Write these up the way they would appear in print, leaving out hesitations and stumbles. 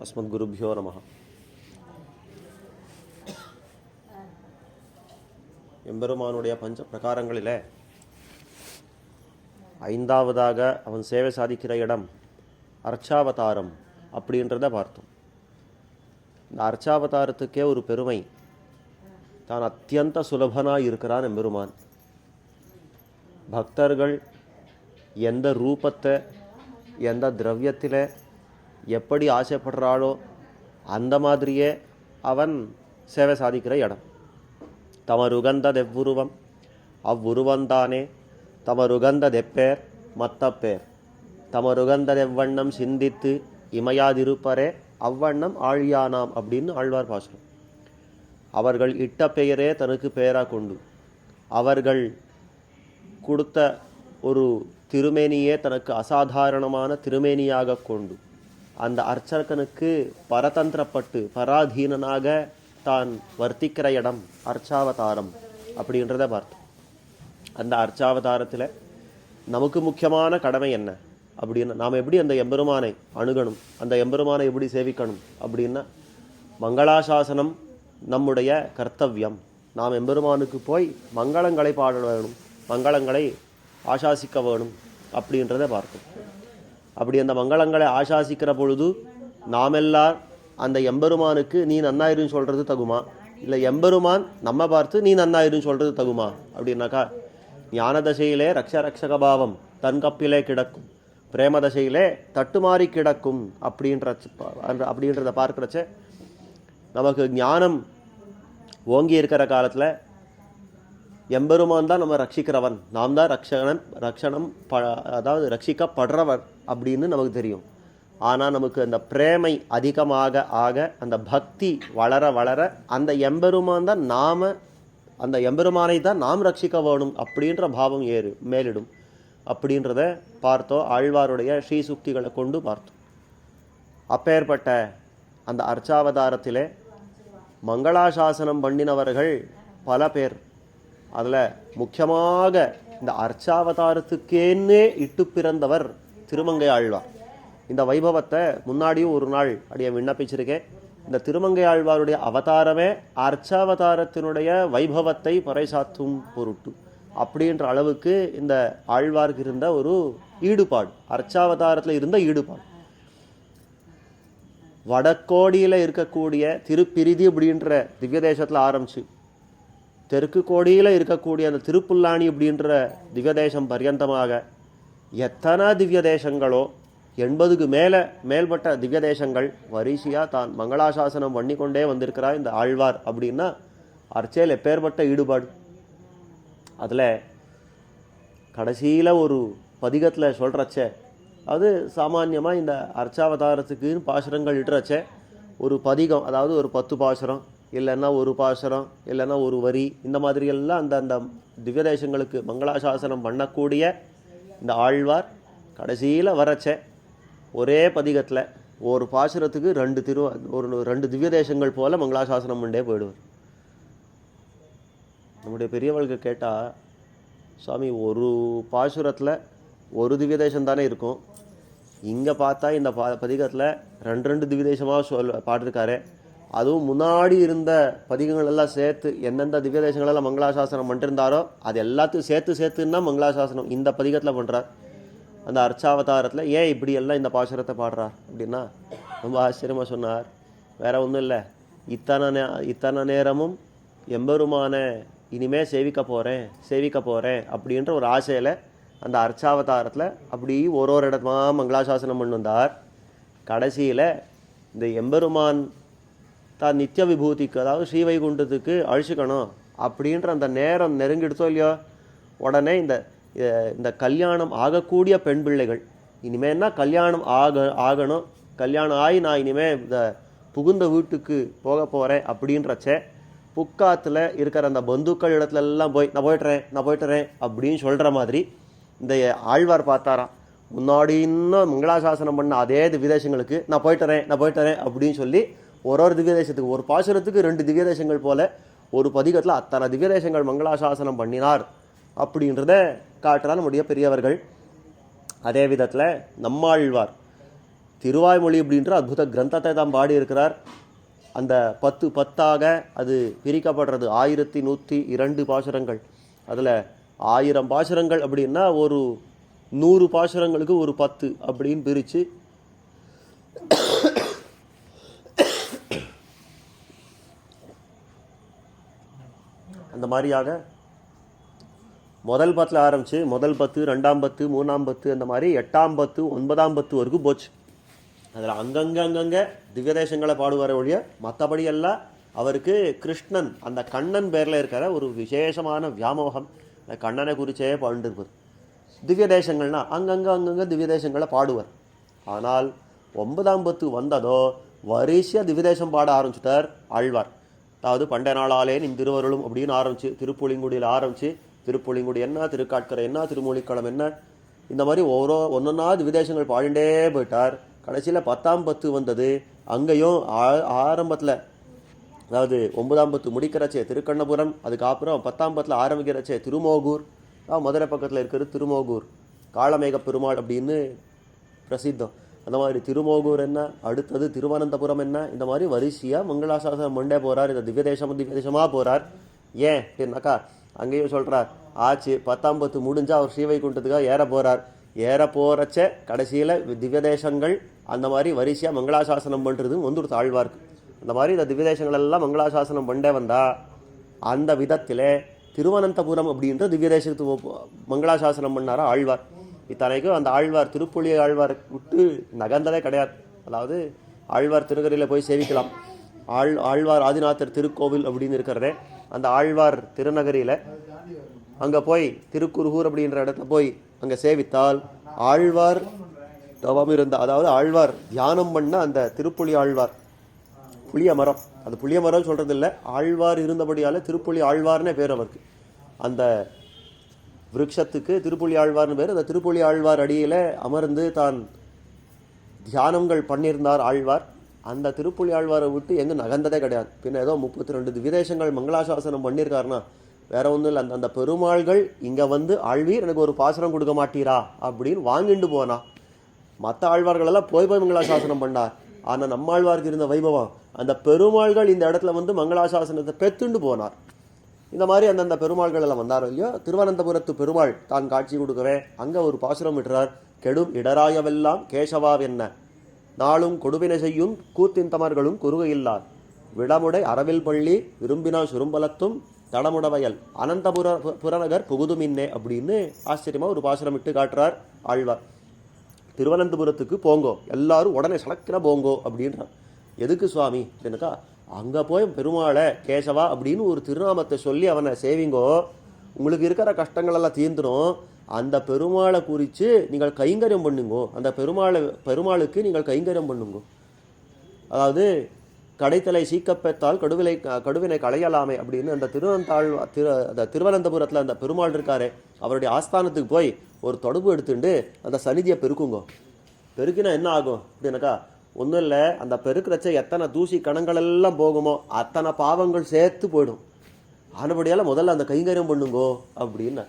அஸ்மத்குருப்யோ நமஹ. எம்பெருமானுடைய பஞ்ச பிரகாரங்களிலே ஐந்தாவதாக அவன் சேவை சாதிக்கிற இடம் அர்ச்சாவதாரம் அப்படின்றத பார்த்தோம். இந்த அர்ச்சாவதாரத்துக்கே ஒரு பெருமை. தான் அத்தியந்த சுலபனாக இருக்கிறான் எம்பெருமான். பக்தர்கள் எந்த ரூபத்தை எந்த திரவியத்தில் எப்படி ஆசைப்படுறாளோ அந்த மாதிரியே அவன் சேவை சாதிக்கிற இடம். தமருகந்ததெவ்வுருவம் அவ்வுருவந்தானே தமருகந்ததெப்பேர் மத்தப்பேர் தமருகந்ததெவ்வண்ணம் சிந்தித்து இமையாதிருப்பரே அவ்வண்ணம் ஆழியானாம் அப்படின்னு ஆழ்வார் பாசுரம். அவர்கள் இட்ட பெயரே தனக்கு பெயராக கொண்டு, அவர்கள் கொடுத்த ஒரு திருமேனியே தனக்கு அசாதாரணமான திருமேனியாக கொண்டு, அந்த அர்ச்சகனுக்கு பரதந்திரப்பட்டு பராதீனனாக தான் வர்த்திக்கிற இடம் அர்ச்சாவதாரம் அப்படின்றத பார்த்தோம். அந்த அர்ச்சாவதாரத்தில் நமக்கு முக்கியமான கடமை என்ன அப்படின்னா, நாம் எப்படி அந்த எம்பெருமானை அணுகணும், அந்த எம்பெருமானை எப்படி சேவிக்கணும் அப்படின்னா, மங்களாசாசனம் நம்முடைய கர்த்தவியம். நாம் எம்பெருமானுக்கு போய் மங்களங்களை பாட வேணும், மங்களங்களை ஆசாசிக்க வேணும் அப்படின்றத பார்த்தோம். அப்படி அந்த மங்களங்களை ஆசாசிக்கிற பொழுது நாமெல்லாம் அந்த எம்பெருமானுக்கு நீ நன்னாயிருன்னு சொல்கிறது தகுமா, இல்லை எம்பெருமான் நம்ம பார்த்து நீ நன்னாயிருன்னு சொல்கிறது தகுமா அப்படின்னாக்கா, ஞான தசையிலே ரக்ஷக பாவம் தன் கப்பிலே கிடக்கும், பிரேம தசையிலே தட்டுமாறி கிடக்கும் அப்படின்றத பார்க்குறச்ச நமக்கு ஞானம் ஓங்கி இருக்கிற காலத்தில் எம்பெருமான் தான் நம்ம ரட்சிக்கிறவன், நாம் தான் ரக்ஷணம் அதாவது ரட்சிக்கப்படுறவர் அப்படின்னு நமக்கு தெரியும். ஆனால் நமக்கு அந்த பிரேமை அதிகமாக ஆக, அந்த பக்தி வளர வளர அந்த எம்பெருமான் தான் அந்த எம்பெருமானை தான் நாம் ரட்சிக்க வேணும் அப்படின்ற பாவம் மேலிடும் அப்படின்றத பார்த்தோம். ஆழ்வாருடைய ஸ்ரீசுக்திகளை கொண்டு பார்த்தோம். அப்பேற்பட்ட அந்த அர்ச்சாவதாரத்திலே மங்களாசாசனம் பண்ணினவர்கள் பல பேர். அதில் முக்கியமாக இந்த அர்ச்சாவதாரத்துக்கேன்னே இட்டு பிறந்தவர் திருமங்கை ஆழ்வார். இந்த வைபவத்தை முன்னாடியும் ஒரு நாள் அப்படியே விண்ணப்பிச்சிருக்கேன். இந்த திருமங்கை ஆழ்வாருடைய அவதாரமே அர்ச்சாவதாரத்தினுடைய வைபவத்தை பறைசாற்றும் பொருட்டு அப்படின்ற அளவுக்கு இந்த ஆழ்வாருக்கு இருந்த ஒரு ஈடுபாடு, அர்ச்சாவதாரத்தில் இருந்த ஈடுபாடு. வடக்கோடியில் இருக்கக்கூடிய திருப்பிரிதி அப்படின்ற திவ்ய தேசத்தில் ஆரம்பிச்சு தெற்கு கோடியில் இருக்கக்கூடிய அந்த திருப்புல்லாணி அப்படின்ற திவ்ய தேசம் பர்யந்தமாக எத்தனை திவ்ய தேசங்களோ 80க்கு மேல்பட்ட திவ்ய தேசங்கள் வரிசையாக தான் மங்களாசாசனம் பண்ணி கொண்டே வந்திருக்கிறார் இந்த ஆழ்வார். அப்படின்னா அர்ச்சையில் எப்பேற்பட்ட ஈடுபாடு. அதில் கடைசியில் ஒரு பதிகத்தில் சொல்கிறச்சே, அது சாமான்யமாக இந்த அர்ச்சாவதாரத்துக்குன்னு பாசுரங்கள் இடுறச்சே ஒரு பதிகம், அதாவது ஒரு 10 பாசுரம் இல்லைன்னா ஒரு பாசுரம் இல்லைன்னா ஒரு வரி, இந்த மாதிரியெல்லாம் அந்த திவ்ய தேசங்களுக்கு மங்களாசாசனம் பண்ணக்கூடிய இந்த ஆழ்வார் கடைசியில் வரச்சே ஒரே பதிகத்தில் ஒரு பாசுரத்துக்கு 2 திவ்ய தேசங்கள் போல் மங்களாசாசனம் பண்ணே போயிடுவார். நம்முடைய பெரியவர்களுக்கு கேட்டால், சுவாமி ஒரு பாசுரத்தில் ஒரு திவ்ய தேசம் தானே இருக்கும், இங்கே பார்த்தா இந்த பதிகத்தில் 2 திவ்ய தேசமாக பாடிருக்காரு, அதுவும் முன்னாடி இருந்த பதிகங்கள் எல்லாம் சேர்த்து எந்தெந்த திவ்ய தேசங்களெல்லாம் மங்களாசாசனம் பண்ணிருந்தாரோ அது எல்லாத்தையும் சேர்த்துன்னா மங்களாசாசனம் இந்த பதிகத்தில் பண்ணுறார். அந்த அர்ச்சாவதாரத்தில் ஏன் இப்படி எல்லாம் இந்த பாசுரத்தை பாடுறார் அப்படின்னா, ரொம்ப ஆச்சரியமாக சொன்னார். வேற ஒன்றும் இல்லை, இத்தனை நேரமும் எம்பெருமான இனிமேல் சேவிக்க போகிறேன் அப்படின்ற ஒரு ஆசையில் அந்த அர்ச்சாவதாரத்தில் அப்படி ஒரு இடமா மங்களாசாசனம் பண்ணி வந்தார். கடைசியில் இந்த எம்பெருமான் தான் நித்திய விபூதிக்கு, அதாவது ஸ்ரீவைகுண்டத்துக்கு அழிச்சுக்கணும் அப்படின்ற அந்த நேரம் நெருங்கிடுத்தோ இல்லையோ, உடனே இந்த கல்யாணம் ஆகக்கூடிய பெண் பிள்ளைகள் இனிமேல்னா கல்யாணம் ஆகணும், கல்யாணம் ஆகி நான் இனிமேல் இந்த புகுந்த வீட்டுக்கு போக போகிறேன் அப்படின்றச்சே புக்காத்தில் இருக்கிற அந்த பந்துக்கள் இடத்துலலாம் போய் நான் போய்ட்டுறேன் அப்படின்னு சொல்கிற மாதிரி இந்த ஆழ்வார் பார்த்தாராம். முன்னாடி இன்னும் மங்களாசாசனம் பண்ண அதே திவ்யதேசங்களுக்கு நான் போய்ட்டுறேன் அப்படின்னு சொல்லி ஒரு திவ்ய தேசத்துக்கு ஒரு பாசுரத்துக்கு 2 திவ்ய தேசங்கள் போல ஒரு பதிகத்தில் அத்தனை திவ்ய தேசங்கள் மங்களாசாசனம் பண்ணினார் அப்படின்றத காட்டுறா நம்முடைய பெரியவர்கள். அதே விதத்தில் நம்மாழ்வார் திருவாய்மொழி அப்படின்ற அற்புத கிரந்தத்தை தான் பாடியிருக்கிறார். அந்த 10 அது பிரிக்கப்படுறது 1102 பாசுரங்கள். அதில் 1000 பாசுரங்கள் அப்படின்னா ஒரு 100 பாசுரங்களுக்கு ஒரு 10 அப்படின்னு பிரித்து அந்த மாதிரியாக முதல் 10 ஆரம்பித்து முதல் 10, 2ஆம் 10, 3ஆம் 10 அந்த மாதிரி 8ஆம் 10, 9ஆம் 10 வரைக்கும் போச்சு. அதில் அங்கங்கே திவ்யதேசங்களை பாடுவார ஒழிய மற்றபடி எல்லாம் அவருக்கு கிருஷ்ணன் அந்த கண்ணன் பேரில் இருக்கிற ஒரு விசேஷமான வியாமோகம். அந்த கண்ணனை குறிச்சே பாண்டிருப்பது. திவ்யதேசங்கள்னா அங்கங்கே திவ்யதேசங்களை பாடுவார். ஆனால் 9ஆம் 10 வந்ததோ வரிசையாக திவ்யதேசம் பாட ஆரம்பிச்சுட்டார் ஆழ்வார். அதாவது பண்டை நாளாலே நின் திருவருளும் அப்படின்னு ஆரம்பிச்சு திருப்புளிங்குடியில் ஆரம்பித்து திருப்புளிங்குடி என்ன, திருக்காட்கரை என்ன, திருமூலிக்களம் என்ன, இந்த மாதிரி ஒன்றொன்னா திவ்யதேசங்கள் பாடிண்டே போயிட்டார். கடைசியில் 10ஆம் 10 வந்தது. அங்கேயும் ஆரம்பத்தில் அதாவது 9ஆம் 10 முடிக்கிறச்சே திருக்கண்ணபுரம், அதுக்கப்புறம் 10ஆம் 10 ஆரம்பிக்கிறச்சே திருமோகூர், மதுரை பக்கத்தில் இருக்கிறது திருமோகூர் காளமேக பெருமாள் அப்படின்னு பிரசித்தம். அந்த மாதிரி திருமோகூர் என்ன, அடுத்தது திருவனந்தபுரம் என்ன, இந்த மாதிரி வரிசையாக மங்களாசாசனம் மண்டே போகிறார். இந்த திவ்யதேசமாக போகிறார். ஏன் அப்படின்னாக்கா அங்கேயும் சொல்கிறார் ஆச்சு 10ஆம் 10 முடிஞ்சால் அவர் ஸ்ரீவைகுண்டத்துக்காக ஏற போகிறார். ஏற போகிறச்ச கடைசியில் திவ்யதேசங்கள் அந்த மாதிரி வரிசையாக மங்களாசாசனம் பண்ணுறது வந்துடுத்து ஆழ்வார்க்கு. அந்த மாதிரி இந்த திவ்யதேசங்கள் எல்லாம் மங்களாசாசனம் பண்ணே வந்தால் அந்த விதத்தில் திருவனந்தபுரம் அப்படின்ற திவ்யதேசத்துக்கு மங்களாசாசனம் பண்ணாரா ஆழ்வார். இத்தனைக்கும் அந்த ஆழ்வார் திருப்புளி ஆழ்வார் விட்டு நகர்ந்ததே கிடையாது. அதாவது ஆழ்வார் திருநகரியில் போய் சேவிக்கலாம். ஆழ்வார் ஆதிநாதர் திருக்கோவில் அப்படின்னு இருக்கிறதே அந்த ஆழ்வார் திருநகரியில் அங்கே போய் திருக்குறுகூர் அப்படின்ற இடத்துல போய் அங்கே சேவித்தால் ஆழ்வார் தவம் இருந்த, அதாவது ஆழ்வார் தியானம் பண்ண அந்த திருப்புளி ஆழ்வார் புளிய மரம், அது புளிய மரம் சொல்கிறது இல்லை, ஆழ்வார் இருந்தபடியால் திருப்புளி ஆழ்வார்னே பேர் அவருக்கு. அந்த விருட்சத்துக்கு திருப்புளி ஆழ்வார்னு பேர். அந்த திருப்புளி ஆழ்வார் அடியில் அமர்ந்து தான் தியானங்கள் பண்ணியிருந்தார் ஆழ்வார். அந்த திருப்புளி ஆழ்வாரை விட்டு எங்கே நகர்ந்ததே கிடையாது. பின்ன ஏதோ 32 திவ்யதேசங்கள் மங்களாசாசனம் பண்ணியிருக்காருன்னா வேற ஒன்றும் இல்லை. அந்த பெருமாள்கள் இங்கே வந்து ஆழ்வீர் எனக்கு ஒரு பாசனம் கொடுக்க மாட்டீரா அப்படின்னு வாங்கிட்டு போனா. மற்ற ஆழ்வார்களெல்லாம் போய் மங்களாசாசனம் பண்ணார். ஆனால் நம்ம ஆழ்வாருக்கு இருந்த வைபவம் அந்த பெருமாள்கள் இந்த இடத்துல வந்து மங்களாசாசனத்தை பெத்துண்டு போனார். இந்த மாதிரி அந்தந்த பெருமாள்கள் எல்லாம் வந்தாரோ இல்லையோ, திருவனந்தபுரத்து பெருமாள் தான் காட்சி கொடுக்கவே அங்கே ஒரு பாசுரம் விட்டுறார். கெடும் இடராயவெல்லாம் கேசவாவென்ன நாளும் கொடுவினை செய்யும் கூத்தின் தமர்களும் குறுகையில்லார் விடமுடை அரவில் பள்ளி விரும்பினா சுரும்பலத்தும் தடமுடவயல் புறநகர் புகுதுமின்னே அப்படின்னு ஆச்சரியமாக ஒரு பாசுரம் விட்டு காட்டுறார் ஆழ்வார். திருவனந்தபுரத்துக்கு போங்கோ, எல்லாரும் உடனே சலக்கிற போங்கோ அப்படின்றார். எதுக்கு சுவாமி அப்படின்னாக்கா அங்கே போய் பெருமாளை கேசவா அப்படின்னு ஒரு திருநாமத்தை சொல்லி அவனை சேவிங்கோ, உங்களுக்கு இருக்கிற கஷ்டங்களெல்லாம் தீர்ந்துடும். அந்த பெருமாளை குறித்து நீங்கள் கைங்கரியம் பண்ணுங்கோ, அந்த பெருமாளுக்கு நீங்கள் கைங்கரியம் பண்ணுங்கோ. அதாவது கடைத்தலை சீக்கப்பெத்தால் கடுவினை களையலாமே அப்படின்னு அந்த திருவனந்தபுரத்தில் அந்த பெருமாள் இருக்காரே அவருடைய ஆஸ்தானத்துக்கு போய் ஒரு தொடர்பு எடுத்துட்டு அந்த சந்நிதியை பெருக்குங்கோ. பெருக்கினா என்ன ஆகும் அப்படின்னாக்கா ஒன்றும் இல்லை, அந்த பெருக்கிறச்ச எத்தனை தூசி கணங்களெல்லாம் போகுமோ அத்தனை பாவங்கள் சேர்த்து போயிடும். ஆனபடியால் முதல்ல அந்த கைங்கரியம் பண்ணுங்கோ அப்படின்னு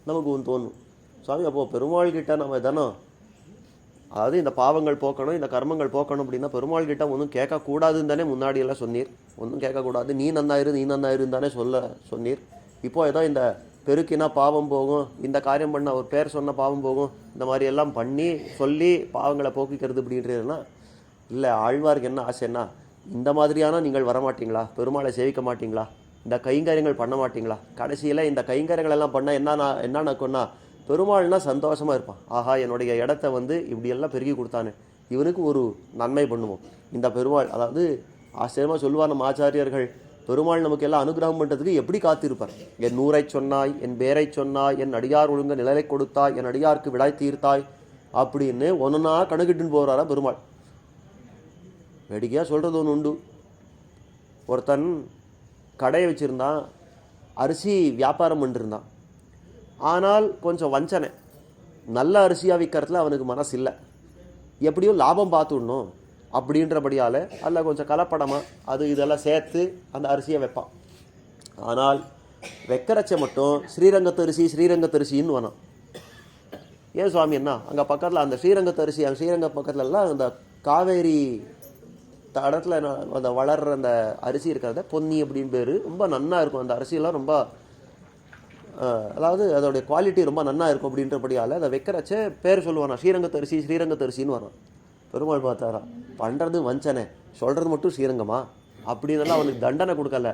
நமக்கு ஒன்று தோணும். சுவாமி அப்போது பெருமாள் கிட்ட நம்ம தானோ, அதாவது இந்த பாவங்கள் போக்கணும் இந்த கர்மங்கள் போக்கணும் அப்படின்னா பெருமாள் கிட்ட ஒன்றும் கேட்கக்கூடாதுன்னு தானே முன்னாடியெல்லாம் சொன்னீர். ஒன்றும் கேட்கக்கூடாது, நீ நன்னாயிருன்னு தானே சொன்னீர். இப்போ ஏதோ இந்த பெருக்கினா பாவம் போகும், இந்த காரியம் பண்ண ஒரு பேர் சொன்ன பாவம் போகும், இந்த மாதிரி எல்லாம் பண்ணி சொல்லி பாவங்களை போக்கிக்கிறது அப்படின்றதுன்னா இல்லை. ஆழ்வாருக்கு என்ன ஆசைன்னா இந்த மாதிரியான நீங்கள் வரமாட்டீங்களா, பெருமாளை சேவிக்க மாட்டீங்களா, இந்த கைங்கரியங்கள் பண்ண மாட்டீங்களா, கடைசியில் இந்த கைங்கரியங்கள் எல்லாம் பண்ணால் என்னன்னா பெருமாள்னா சந்தோஷமாக இருப்பான். ஆஹா என்னுடைய இடத்த வந்து இப்படியெல்லாம் பெருக்கி கொடுத்தானே இவனுக்கு ஒரு நன்மை பண்ணுவோம். இந்த பெருமாள் அதாவது ஆச்சரியமாக சொல்லுவார் நம்ம ஆச்சாரியர்கள், பெருமாள் நமக்கு எல்லாம் அனுகிரகம் பண்ணுறதுக்கு எப்படி காத்திருப்பார். என் நூரை சொன்னாய், என் பேரை சொன்னாய், என் அடியார் ஒழுங்க நிழலை கொடுத்தாய், என் அடியாருக்கு விடாய் தீர்த்தாய் அப்படின்னு ஒன்றுனா கணக்கிட்டுன்னு போகிறாரா பெருமாள். வேடிக்கையாக சொல்கிறது ஒன்று உண்டு. ஒருத்தன் கடையை வச்சுருந்தான், அரிசி வியாபாரம் பண்ணிருந்தான். ஆனால் கொஞ்சம் வஞ்சனை, நல்ல அரிசியாக விற்கிறதுல அவனுக்கு மனசு இல்லை, எப்படியும் லாபம் பார்த்துடணும் அப்படின்றபடியால் அதில் கொஞ்சம் கலப்படமாக அது இதெல்லாம் சேர்த்து அந்த அரிசியை வைப்பான். ஆனால் வைக்கிறச்ச மட்டும் ஸ்ரீரங்கத்தரிசின்னு வேணும். ஏன் சுவாமி என்ன அங்கே பக்கத்தில் அந்த ஸ்ரீரங்கத்து அரிசி அங்கே ஸ்ரீரங்க பக்கத்துலலாம் அந்த காவேரி இடத்துல அந்த வளர்கிற அந்த அரிசி இருக்கிறத பொன்னி அப்படின்னு பேர், ரொம்ப நன்னா இருக்கும் அந்த அரிசியெல்லாம், ரொம்ப அதாவது அதோடைய குவாலிட்டி ரொம்ப நன்னா இருக்கும் அப்படின்றபடியால் அதை வைக்கிறச்சே பேர் சொல்லுவானா ஸ்ரீரங்கத்து அரிசி ஸ்ரீரங்கத்து அரிசின்னு வரும். பெருமாள் பார்த்தாரா, பண்ணுறது வஞ்சனை, சொல்கிறது மட்டும் ஸ்ரீரங்கமா அப்படின்னலாம் அவனுக்கு தண்டனை கொடுக்கல.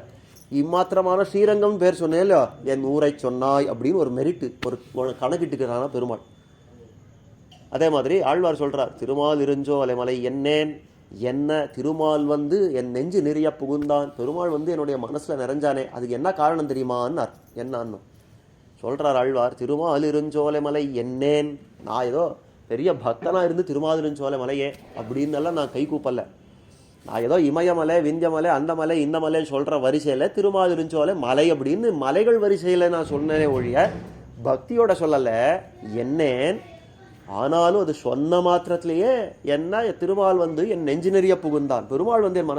இம்மாத்திரமான ஸ்ரீரங்கம் பேர் சொன்னே இல்லையோ, என் ஊரை சொன்னாய் அப்படின்னு ஒரு மெரிட்டு ஒரு கணக்கிட்டுக்கிறானா பெருமாள். அதே மாதிரி ஆழ்வார் சொல்கிறார், திருமால் இருஞ்சோலை மலை என்னேன் என்ன திருமால் வந்து என் நெஞ்சு நிறைய புகுந்தான். பெருமாள் வந்து என்னுடைய மனசில் நிறைஞ்சானே, அதுக்கு என்ன காரணம் தெரியுமான்னார். என்னான்னு சொல்கிறார் ஆழ்வார், திருமாலிருஞ்சோலை மலை என்னேன், நான் ஏதோ பெரிய பக்தனாக இருந்து திருமாலிருஞ்சோலை மலையே அப்படின்னெல்லாம் நான் கை கூப்பல்ல. நான் ஏதோ இமயமலை விந்தியமலை அந்த மலை இந்த மலைன்னு சொல்கிற வரிசையில் திருமாலிருஞ்சோலை மலை அப்படின்னு மலைகள் வரிசையில் நான் சொன்னேனே ஒழிய பக்தியோட சொல்லலை. என்னேன் ஆனாலும் அது சொன்ன மாத்திரத்திலேயே என்ன திருமால் வந்து என் நெஞ்சு நிறைய புகுந்தான். பெருமாள் வந்து என்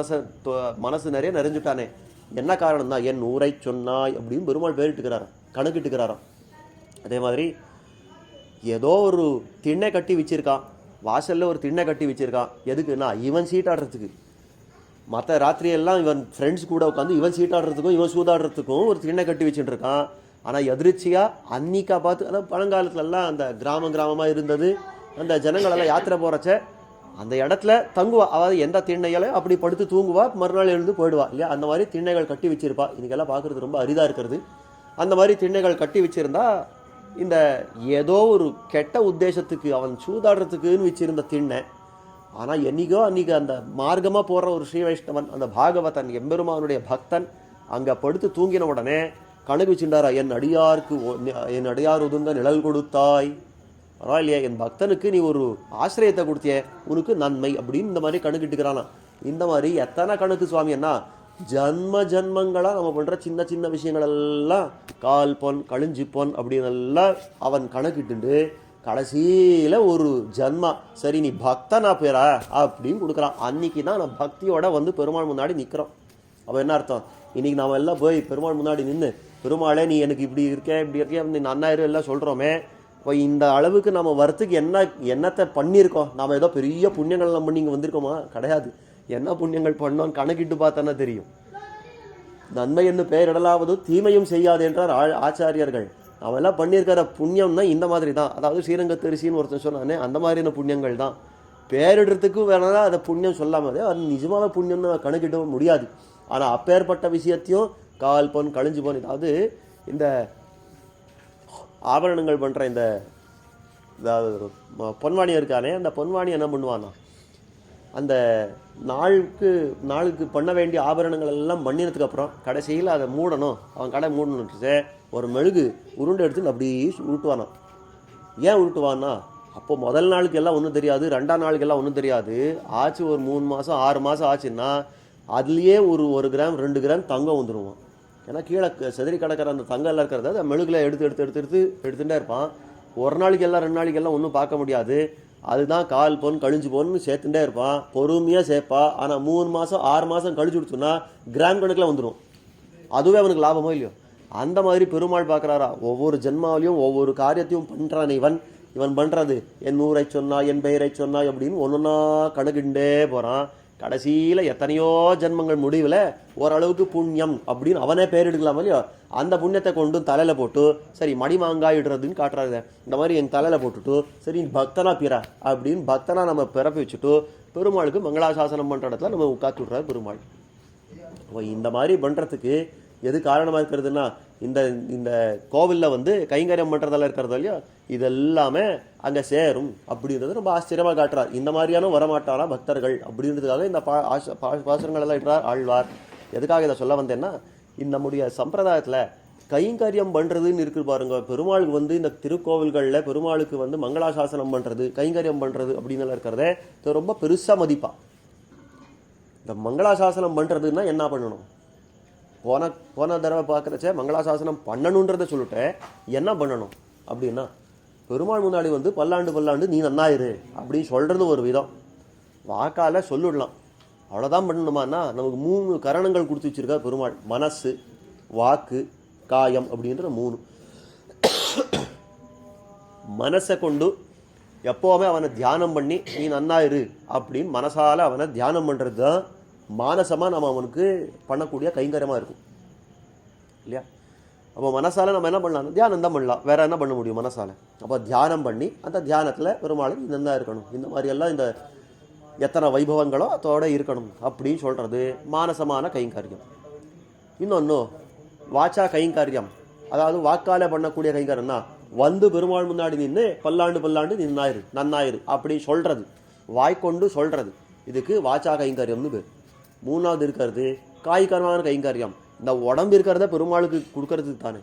மனசு நிறைய நிறைஞ்சுட்டானே, என்ன காரணம் தான், என் ஊரை சொன்னாய் அப்படின்னு பெருமாள் பேரிட்டுக்கிறாராம், கணக்கிட்டுக்கிறாராம். அதே மாதிரி ஏதோ ஒரு திண்ணை கட்டி வச்சிருக்கான், வாசலில் ஒரு திண்ணை கட்டி வச்சிருக்கான். எதுக்குன்னா இவன் சீட்டாடுறதுக்கு. மற்ற ராத்திரியெல்லாம் இவன் ஃப்ரெண்ட்ஸ் கூட உட்காந்து இவன் சீட்டாடுறதுக்கும் இவன் சூதாடுறதுக்கும் ஒரு திண்ணை கட்டி வச்சுட்டு இருக்கான். ஆனால் எதிர்ச்சியாக அன்னிக்கா பார்த்து, அதாவது பழங்காலத்துலலாம் அந்த கிராமமாக இருந்தது, அந்த ஜனங்களெல்லாம் யாத்திரை போகிறச்ச அந்த இடத்துல தங்குவா. அதாவது எந்த திண்ணையாலையும் அப்படி படுத்து தூங்குவா, மறுநாள் எழுந்து போயிடுவா இல்லையா. அந்த மாதிரி திண்ணைகள் கட்டி வச்சிருப்பா. இன்றைக்கெல்லாம் பார்க்குறது ரொம்ப அரிதாக இருக்கிறது. அந்த மாதிரி திண்ணைகள் கட்டி வச்சுருந்தா இந்த ஏதோ ஒரு கெட்ட உத்தேசத்துக்கு அவன் சூதாடுறதுக்குன்னு வச்சிருந்த திண்ணை. ஆனால் என்னைக்கோ அன்றைக்கி அந்த மார்க்கமாக போகிற ஒரு ஸ்ரீ வைஷ்ணவன், அந்த பாகவதன் எம்பெருமானுடைய பக்தன் அங்கே படுத்து தூங்கின உடனே கணக்கு வச்சுட்டாரா, என் அடியார் ஒதுங்க நிழல் கொடுத்தாய், பரவாயில்லையா என் பக்தனுக்கு நீ ஒரு ஆசிரியத்தை கொடுத்திய, உனக்கு நன்மை அப்படின்னு இந்த மாதிரி கணக்கிட்டுக்கிறானா. இந்த மாதிரி எத்தனை கணக்கு சுவாமி என்ன ஜன்மங்களாக நம்ம பண்ணுற சின்ன சின்ன விஷயங்கள் எல்லாம் கால் பொன் கழிஞ்சி பொன் அப்படின்னு எல்லாம் அவன் கணக்கிட்டு கடைசியில் ஒரு ஜன்மா சரி நீ பக்தனா பேரா அப்படின்னு கொடுக்குறான். அன்னைக்கு தான் நான் பக்தியோட வந்து பெருமாள் முன்னாடி நிற்கிறோம். அப்போ என்ன அர்த்தம், இன்னைக்கு நாம் எல்லாம் போய் பெருமாள் முன்னாடி நின்று பெருமாளே நீ எனக்கு இப்படி இருக்கேன் நீ நன்னாயிரம் எல்லாம் சொல்கிறோமே, இப்போ இந்த அளவுக்கு நம்ம வரத்துக்கு என்னத்தை பண்ணியிருக்கோம், நாம் ஏதோ பெரிய புண்ணியங்கள்லாம் பண்ணி இங்கே வந்திருக்கோமா? கிடையாது. என்ன புண்ணியங்கள் பண்ணோம் கணக்கிட்டு பார்த்தானே தெரியும். நன்மை என்று பெயரிடலாவது தீமையும் செய்யாது என்றார் ஆச்சாரியர்கள். அவெல்லாம் பண்ணியிருக்கிற புண்ணியம்னா இந்த மாதிரி தான். அதாவது ஸ்ரீரங்கத்தரிசின்னு ஒருத்தன் சொன்னானே, அந்த மாதிரியான புண்ணியங்கள் தான். பேரிடுறதுக்கும் வேணாலும் அதை புண்ணியம் சொல்லாமதே, அது நிஜமான புண்ணியம்னு கணக்கிட முடியாது. ஆனால் அப்பேற்பட்ட விஷயத்தையும் கால் பொன் கழிஞ்சு போன், அதாவது இந்த ஆபரணங்கள் பண்ணுற இந்த பொன்வாணி இருக்கானே, அந்த பொன்வாணி என்ன பண்ணுவானா, அந்த நாளுக்கு பண்ண வேண்டிய ஆபரணங்கள் எல்லாம் பண்ணினதுக்கு அப்புறம் கடைசியில் அதை மூடணும், அவன் கடை மூடணுன்ட்டு ஒரு மெழுகு உருண்டை எடுத்து அப்படியே உருட்டுவானா. ஏன் உருட்டுவான்னா, அப்போ முதல் நாளுக்கு எல்லாம் ஒன்றும் தெரியாது, ரெண்டாம் நாளுக்கு எல்லாம் ஒன்றும் தெரியாது. ஆச்சு ஒரு 3 மாதம் 6 மாதம் ஆச்சுன்னா அதுலேயே ஒரு கிராம் 2 கிராம் தங்கம் வந்துடுவான். ஏன்னா கீழே செதறி கிடக்கிற அந்த தங்கம் எல்லாம் இருக்கிறத அந்த மெழுகில் எடுத்துகிட்டே இருப்பான். ஒரு நாளைக்கு எல்லாம் 2 நாளைக்கு எல்லாம் ஒன்றும் பார்க்க முடியாது. அதுதான் கால் பொன் கழிஞ்சு போன்னு சேர்த்துட்டே இருப்பான், பொறுமையாக சேர்ப்பா. ஆனால் 3 மாதம் 6 மாதம் கழிச்சு கொடுத்தோன்னா கிராம் கணக்கில் வந்துடும். அதுவே அவனுக்கு லாபமோ இல்லையோ. அந்த மாதிரி பெருமாள் பார்க்குறாரா, ஒவ்வொரு ஜென்மாவிலையும் ஒவ்வொரு காரியத்தையும் பண்ணுறான் இவன் பண்ணுறது. என் ஊரை சொன்னாய் என் பெயரை சொன்னாய் அப்படின்னு ஒன்றுன்னா கணக்கிண்டே போகிறான். கடைசியில் எத்தனையோ ஜென்மங்கள் முடிவில் ஓரளவுக்கு புண்ணியம் அப்படின்னு அவனே பேர் எடுக்கலாமா இல்லையோ, அந்த புண்ணியத்தை கொண்டு தலையில் போட்டு சரி மணிமாங்காயிடுறதுன்னு காட்டுறாரு. இந்த மாதிரி என் தலையில் போட்டுட்டு சரி பக்தனா பிற அப்படின்னு பக்தனா நம்ம பிறப்பி வச்சுட்டு பெருமாளுக்கு மங்களாசாசனம் பண்ணுற இடத்துல நம்ம உட்காந்து விட்றாரு பெருமாள். இந்த மாதிரி பண்ணுறதுக்கு எது காரணமாக இருக்கிறதுனா, இந்த கோவிலில் வந்து கைங்கரியம் பண்ணுறதெல்லாம் இருக்கிறது இல்லையா, இதெல்லாமே அங்கே சேரும் அப்படின்றது ரொம்ப ஆச்சரியமாக காட்டுறார். இந்த மாதிரியான வரமாட்டானா பக்தர்கள் அப்படின்றதுக்காக இந்த பாசுரங்கள் எல்லாம் இட்டார் ஆழ்வார். எதுக்காக இதை சொல்ல வந்தேன்னா, நம்முடைய சம்பிரதாயத்தில் கைங்கரியம் பண்ணுறதுன்னு இருக்கு பாருங்க. பெருமாளுக்கு வந்து இந்த திருக்கோவில்களில் பெருமாளுக்கு வந்து மங்களாசாசனம் பண்ணுறது கைங்கரியம் பண்ணுறது அப்படின்னு இருக்கிறதே ரொம்ப பெருசாக மதிப்பா. இந்த மங்களாசாசனம் பண்ணுறதுன்னா என்ன பண்ணணும், போன தடவை பார்க்குறச்ச மங்களாசாசனம் பண்ணணுன்றதை சொல்லிட்டேன். என்ன பண்ணணும் அப்படின்னா, பெருமாள் முன்னாடி வந்து பல்லாண்டு நீ நன்னாயிரு அப்படின்னு சொல்கிறது ஒரு விதம், வாக்கால் சொல்லிடலாம், அவ்வளோதான் பண்ணணுமான்னா நமக்கு 3 கரணங்கள் கொடுத்து வச்சுருக்கா பெருமாள். மனசு, வாக்கு, காயம் அப்படின்ற 3. மனசை கொண்டு எப்போவுமே அவனை தியானம் பண்ணி நீ நன்னா இரு அப்படின்னு மனசால் அவனை தியானம் பண்ணுறது தான் மானசமாக நம்ம அவனுக்கு பண்ணக்கூடிய கைங்கரியமாக இருக்கும் இல்லையா? அப்போ மனசால் நம்ம என்ன பண்ணலாம்? தியானம் தான் பண்ணலாம். வேறு என்ன பண்ண முடியும் மனசால்? அப்போ தியானம் பண்ணி அந்த தியானத்தில் பெருமாள் நீ நன்னா இருக்கணும், இந்த மாதிரியெல்லாம் இந்த எத்தனை வைபவங்களோ அதோட இருக்கணும் அப்படின்னு சொல்கிறது மானசமான கைங்கரியம். இன்னொன்று வாச்சா கைங்கரியம், அதாவது வாக்கால பண்ணக்கூடிய கைங்கரியம் தான் வந்து பெருமாள் முன்னாடி நின்று பல்லாண்டு நின்னாயிரு நன்னாயிரு அப்படி சொல்கிறது, வாய்க்கொண்டு சொல்கிறது. இதுக்கு வாச்சா கைங்கரியம்னு பேர். மூணாவது இருக்கிறது காய்கரமான கைங்கரியம். இந்த உடம்பு இருக்கிறத பெருமாளுக்கு கொடுக்கறதுக்கு தானே.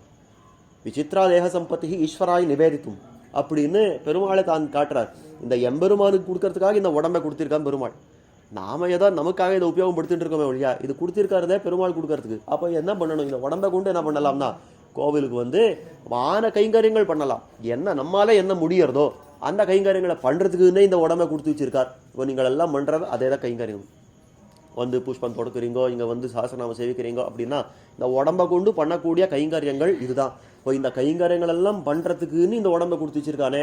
விசித்ரா தேக சம்பத்தி ஈஸ்வராய் நிவேதித்தும் அப்படின்னு பெருமாளை தான் காட்டுறார். இந்த எம்பெருமானுக்கு கொடுக்கறதுக்காக இந்த உடம்பை கொடுத்திருக்கான் பெருமாள். நாம ஏதோ நமக்காக இதை உபயோகப்படுத்திட்டு இருக்கோமே ஒழியா இது கொடுத்திருக்கிறதே பெருமாள் கொடுக்கறதுக்கு. அப்போ என்ன பண்ணணும்? இந்த உடம்பை கொண்டு என்ன பண்ணலாம்னா கோவிலுக்கு வந்து மான கைங்கரியங்கள் பண்ணலாம். என்ன நம்மளால என்ன முடியறதோ அந்த கைங்கரியங்களை பண்ணுறதுக்குன்னே இந்த உடம்பை கொடுத்து வச்சிருக்கார். இப்போ நீங்கள் எல்லாம் பண்ணுறது அதே தான் கைங்கரியம். வந்து புஷ்பம் தொடுக்கிறீங்கோ, இங்கே வந்து சாசனாம சேவிக்கிறீங்கோ அப்படின்னா இந்த உடம்பை கொண்டு பண்ணக்கூடிய கைங்கரியங்கள் இதுதான். இப்போ இந்த கைங்கரியங்கள் எல்லாம் பண்ணுறதுக்குன்னு இந்த உடம்பை கொடுத்து வச்சிருக்கானே,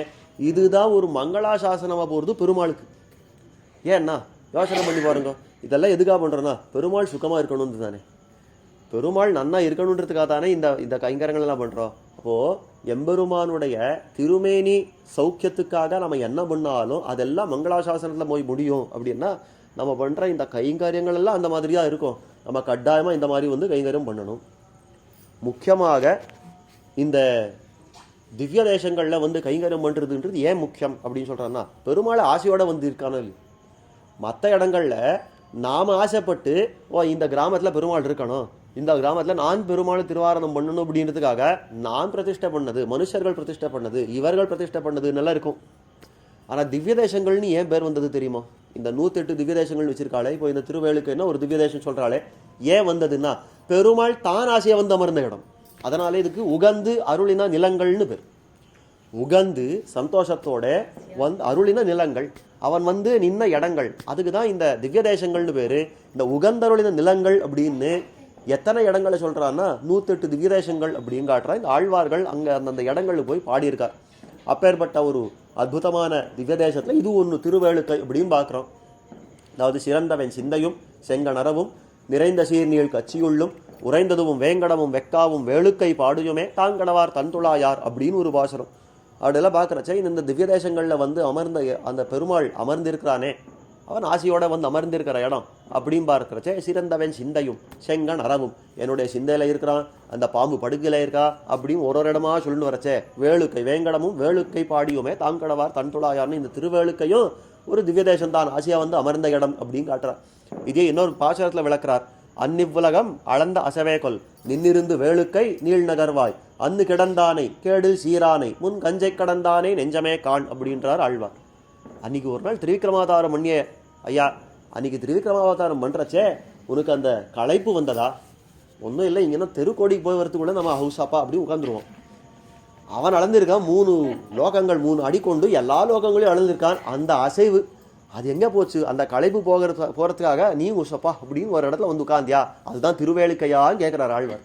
இதுதான் ஒரு மங்களாசாசனமாக போகிறது பெருமாளுக்கு. ஏன்னா யோசனை பண்ணி பாருங்க, இதெல்லாம் எதுக்காக பண்ணுறோன்னா பெருமாள் சுகமாக இருக்கணும்னு தானே. பெருமாள் நன்னா இருக்கணுன்றதுக்காக தானே இந்த கைங்கரியங்கள் எல்லாம் பண்ணுறோம். அப்போது எம்பெருமானுடைய திருமேனி சௌக்கியத்துக்காக நம்ம என்ன பண்ணாலும் அதெல்லாம் மங்களாசாசனத்தில் போய் முடியும். அப்படின்னா நம்ம பண்ணுற இந்த கைங்கரியங்கள் எல்லாம் அந்த மாதிரி தான் இருக்கும். நம்ம கட்டாயமாக இந்த மாதிரி வந்து கைங்கரியம் பண்ணணும். முக்கியமாக இந்த திவ்ய தேசங்களில் வந்து கைங்கரியம் பண்ணுறதுன்றது ஏன் முக்கியம் அப்படின்னு சொல்கிறோன்னா பெருமாளை ஆசையோடு வந்து இருக்கானோ இல்லை. மற்ற இடங்களில் நாம் ஆசைப்பட்டு இந்த கிராமத்தில் பெருமாள் இருக்கணும், இந்த கிராமத்தில் நான் பெருமாள் திருவாரணம் பண்ணணும் அப்படின்றதுக்காக நான் பிரதிஷ்டை பண்ணது, மனுஷர்கள் பிரதிஷ்டை பண்ணது, இவர்கள் பிரதிஷ்டை பண்ணது நல்லா இருக்கும். ஆனால் திவ்ய தேசங்கள்னு ஏன் பேர் வந்தது தெரியுமா? இந்த 108 திவ்ய தேசங்கள் வச்சிருக்காளே, இப்போ இந்த திருவேலுக்குன்னா ஒரு திவ்ய தேசம் சொல்கிறாளே, ஏன் வந்ததுன்னா பெருமாள் தான் ஆசையை வந்து அமர்ந்த இடம். அதனால இதுக்கு உகந்து அருளின நிலங்கள்னு பேர். உகந்து சந்தோஷத்தோட வந்து அருளின நிலங்கள், அவன் வந்து நின்ன இடங்கள், அதுக்கு தான் இந்த திவ்ய தேசங்கள்னு பேர். இந்த உகந்தருளின நிலங்கள் அப்படின்னு எத்தனை இடங்களை சொல்கிறான்னா 108 திவ்ய தேசங்கள் அப்படின்னு காட்டுறான். இந்த ஆழ்வார்கள் அங்கே அந்தந்த இடங்களுக்கு போய் பாடியிருக்கார். அப்பேற்பட்ட ஒரு அற்புதமான திவ்ய தேசத்தில் இது ஒன்று திருவேலுக்கை அப்படின்னு பார்க்குறோம். அதாவது சிறந்தவன் சிந்தையும் செங்கணரவும் நிறைந்த சீர்நீள் கட்சியுள்ளும் உறைந்ததும் வேங்கடமும் வெக்காவும் வேளுக்கை பாடுயுமே தாங்கடவார் தன்துளாயார் அப்படின்னு ஒரு பாசுரம். அப்படியெல்லாம் பார்க்குறச்சே இந்த திவ்ய தேசங்களில் வந்து அமர்ந்த அந்த பெருமாள் அமர்ந்திருக்கிறானே, அவன் ஆசையோட வந்து அமர்ந்திருக்கிற இடம் அப்படின்னு பார்க்குறச்சே சிறந்தவன் சிந்தையும் செங்கன் அறவும், என்னுடைய சிந்தையில் இருக்கிறான், அந்த பாம்பு படுக்கையில் இருக்கா அப்படின்னு ஒரு இடமா சொல்லிட்டு வரச்சே வேளுக்கை வேங்கடமும் வேளுக்கை பாடியுமே தாங்கடவார் தன்துளாயார்னு இந்த திருவேளுக்கையும் ஒரு திவ்ய தேசம்தான், ஆசையாக வந்து அமர்ந்த இடம் அப்படின்னு காட்டுறார். இதே இன்னொரு பாசுரத்தில் விளக்குறார். அந்நிவ்வுலகம் அளந்த அசவேகொல் நின்னிருந்து வேளுக்கை நீள் நகர்வாய் அன்னு கிடந்தானை கேடு சீரானை முன் கஞ்சை கடந்தானே நெஞ்சமே கான் அப்படின்றார் ஆழ்வார். அன்னைக்கு ஒரு நாள் திருவிக்ரமாவதாரம் பண்ணிய ஐயா, அன்னைக்கு திருவிக்ரமாவதாரம் பண்ணுறச்சே உனக்கு அந்த களைப்பு வந்ததா? ஒன்றும் இல்லை, இங்கன்னா தெருக்கோடிக்கு போய் வரத்துக்குள்ள நம்ம ஹவுஸ் அப்பா அப்படி உட்காந்துருவோம். அவன் அளந்திருக்கான் 3 லோகங்கள் 3 அடி கொண்டு எல்லா லோகங்களையும் அளந்திருக்கான். அந்த அசைவு அது எங்கே போச்சு? அந்த களைப்பு போகிறதுக்காக நீ உசப்பா அப்படின்னு ஒரு இடத்துல வந்து உட்காந்தியா, அதுதான் திருவேலுக்கையான்னு கேட்குறார் ஆழ்வார்.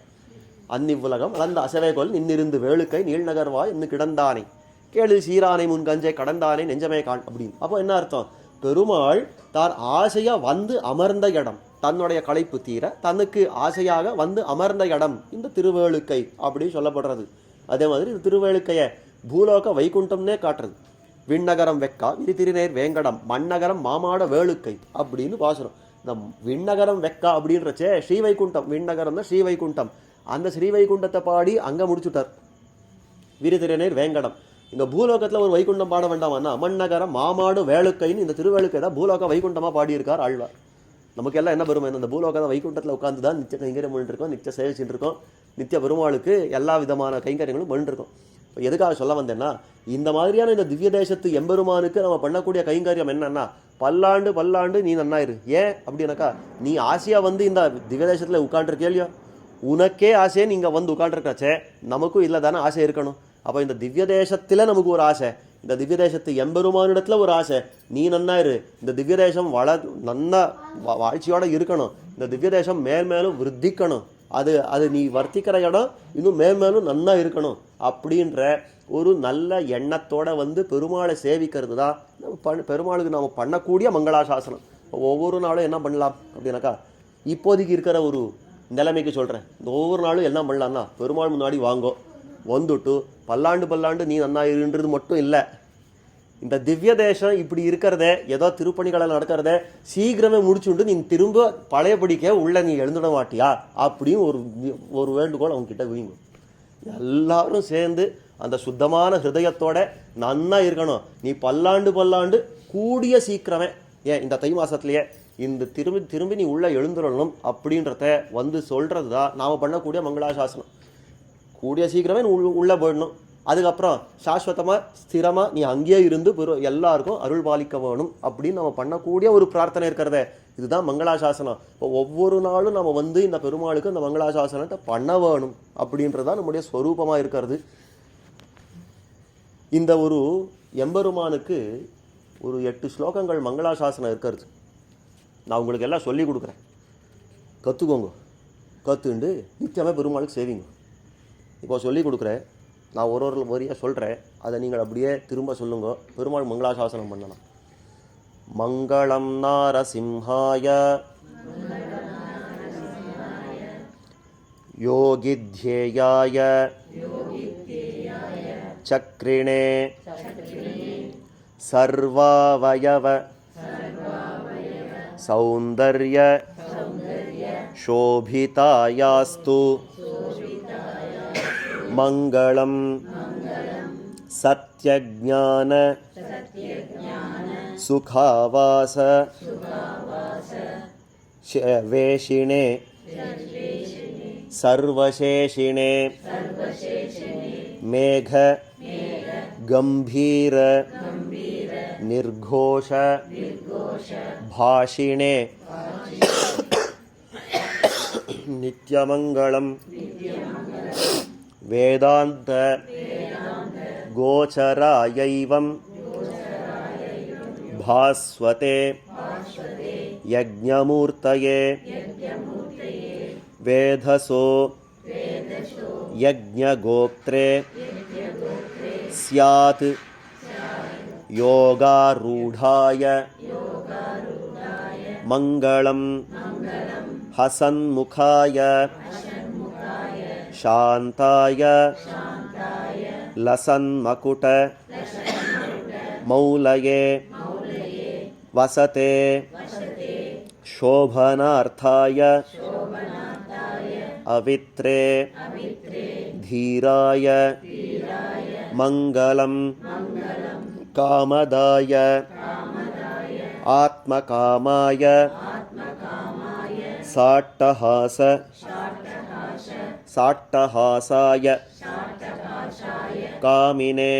அந்நிவ்வுலகம் அளந்த அசவேகொல் நின்னிருந்து வேளுக்கை நீள்நகர்வாய் இன்னும் கிடந்தானே கேளு சீரானை முன் கஞ்சை கடந்தானே நெஞ்சமே கான் அப்படின்னு. அப்போ என்ன அர்த்தம்? பெருமாள் தான் ஆசையாக வந்து அமர்ந்த இடம், தன்னுடைய களைப்பு தீர தனக்கு ஆசையாக வந்து அமர்ந்த இடம் இந்த திருவேளுக்கை அப்படின்னு சொல்லப்படுறது. அதே மாதிரி இந்த திருவேளுக்கையை பூலோக வைகுண்டம்னே காட்டுறது. விண்ணகரம் வெக்கா விரிதிரிநேர் வேங்கடம் மண்ணகரம் மாமாட வேளுக்கை அப்படின்னு பாசுறோம். இந்த விண்ணகரம் வெக்கா அப்படின்றச்சே ஸ்ரீவைகுண்டம், விண்ணகரம் தான் ஸ்ரீவைகுண்டம். அந்த ஸ்ரீவைகுண்டத்தை பாடி அங்கே முடிச்சுட்டார். விரிதிரிநேர் வேங்கடம். இந்த பூலோகத்தில் ஒரு வைகுண்டம் பாட வேண்டாமன்னா மண்ணகரம் மாமாடு வேளுக்கைன்னு இந்த திருவேளுக்கை தான் பூலோக வைகுண்டமாக பாடியிருக்கார் ஆழ்வார். நமக்கு எல்லாம் என்ன பெருமை? இந்த பூலோக வைகுண்டத்தில் உட்காந்து தான் நித்திய கைங்கரியம் பண்ணிருக்கோம், நித்திய சேவிச்சுட்டு இருக்கோம், நித்திய பெருமாளுக்கு எல்லா விதமான கைங்கரியங்களும் பண்ணிருக்கோம். இப்போ எதுக்காக சொல்ல வந்தேன்னா, இந்த மாதிரியான இந்த திவ்ய தேசத்து எம்பெருமானுக்கு நம்ம பண்ணக்கூடிய கைங்கரியம் என்னன்னா பல்லாண்டு நீ நன்னாயிரு. ஏன் அப்படின்னாக்கா, நீ ஆசையாக வந்து இந்த திவ்ய தேசத்தில் உட்காண்டிருக்கே இல்லையோ, உனக்கே ஆசையே நீங்கள் வந்து உட்காண்டிருக்காச்சே, நமக்கும் இல்லை தானே ஆசை இருக்கணும். அப்போ இந்த திவ்ய தேசத்தில் நமக்கு ஒரு ஆசை, இந்த திவ்ய தேசத்து எம்பெருமானிடத்தில் ஒரு ஆசை, நீ நன்னாயிரு, இந்த திவ்ய தேசம் நன்னா வாழ்ச்சியோடு இருக்கணும், இந்த திவ்ய தேசம் மேல் மேலும் விருத்திக்கணும், அது அது நீ வர்த்திக்கிற இடம் இன்னும் மேலும் நன்னா இருக்கணும் அப்படின்ற ஒரு நல்ல எண்ணத்தோட வந்து பெருமாளை சேவிக்கிறது தான் பெருமாளுக்கு நாம் பண்ணக்கூடிய மங்களாசாசனம். ஒவ்வொரு நாளும் என்ன பண்ணலாம் அப்படின்னாக்கா, இப்போதைக்கு இருக்கிற ஒரு நிலைமைக்கு சொல்கிறேன், இந்த ஒவ்வொரு நாளும் என்ன பண்ணலான்னா, பெருமாள் முன்னாடி வாங்கோ வந்துட்டு பல்லாண்டு நீ நன்னா இருன்றது மட்டும் இல்லை, இந்த திவ்ய தேசம் இப்படி இருக்கிறதே ஏதோ திருப்பணிகளை நடக்கிறத சீக்கிரமே முடிச்சுட்டு நீ திரும்ப பழையபடிக்க உள்ள நீ எழுந்துட மாட்டியா அப்படின்னு ஒரு வேண்டுகோள் அவங்ககிட்ட வீங்க. எல்லாரும் சேர்ந்து அந்த சுத்தமான ஹிருதயத்தோட நன்னா இருக்கணும். நீ பல்லாண்டு கூடிய சீக்கிரமே, ஏன் இந்த தை மாசத்துலயே இந்த திரும்பி நீ உள்ள எழுந்துடணும் அப்படின்றத வந்து சொல்றது தான் நாம் பண்ணக்கூடிய மங்களாசாசனம். கூடிய சீக்கிரமே நீ உள்ளே போயிடணும். அதுக்கப்புறம் சாஸ்வதமாக ஸ்திரமாக நீ அங்கேயே இருந்து எல்லாருக்கும் அருள் பாலிக்க வேணும் அப்படின்னு நம்ம பண்ணக்கூடிய ஒரு பிரார்த்தனை இருக்கிறதே, இதுதான் மங்களாசாசனம். இப்போ ஒவ்வொரு நாளும் நம்ம வந்து இந்த பெருமாளுக்கு இந்த மங்களாசாசனத்தை பண்ண வேணும் அப்படின்றதான் நம்முடைய ஸ்வரூபமாக இருக்கிறது. இந்த ஒரு எம்பெருமானுக்கு ஒரு 8 ஸ்லோகங்கள் மங்களாசாசனம் இருக்கிறது. நான் உங்களுக்கு எல்லாம் சொல்லி கொடுக்குறேன், கற்றுக்கோங்க. கற்றுண்டு நித்தியமாக பெருமாளுக்கு சேவிங்க. இப்போ சொல்லி கொடுக்குறேன், நான் ஒரு வரியாக சொல்கிறேன், அதை நீங்கள் அப்படியே திரும்ப சொல்லுங்க. பெருமாள் மங்களாசாசனம் பண்ணலாம். மங்களம் நாரசிம்ஹாய யோகித்யேயாய சக்ரிணே சர்வாவயவ சௌந்தர்ய சோபிதாயாஸ்து மங்களம் சத்யஜ்ஞான சுகாவாச வேஷிணே சர்வசேஷிணே மேக கம்பீர நிர்கோஷ பாஷிணே நித்யமங்களம் வேதாந்த கோச்சராயைவம் பாஸ்வதே யஜ்ஞமூர்த்தயே வேதசோ யஜ்ஞகோப்த்ரே ஸ்யாத் யோகாரூடாய மங்களம் ஹசன்முகாய சாந்தாய லசன்மகுட மௌலயே வசதே சோபனார்த்தாய அவித்ரே தீராய மங்களம் காமதாய ஆத்மகாமாய சாட்டஹாசாய காமினே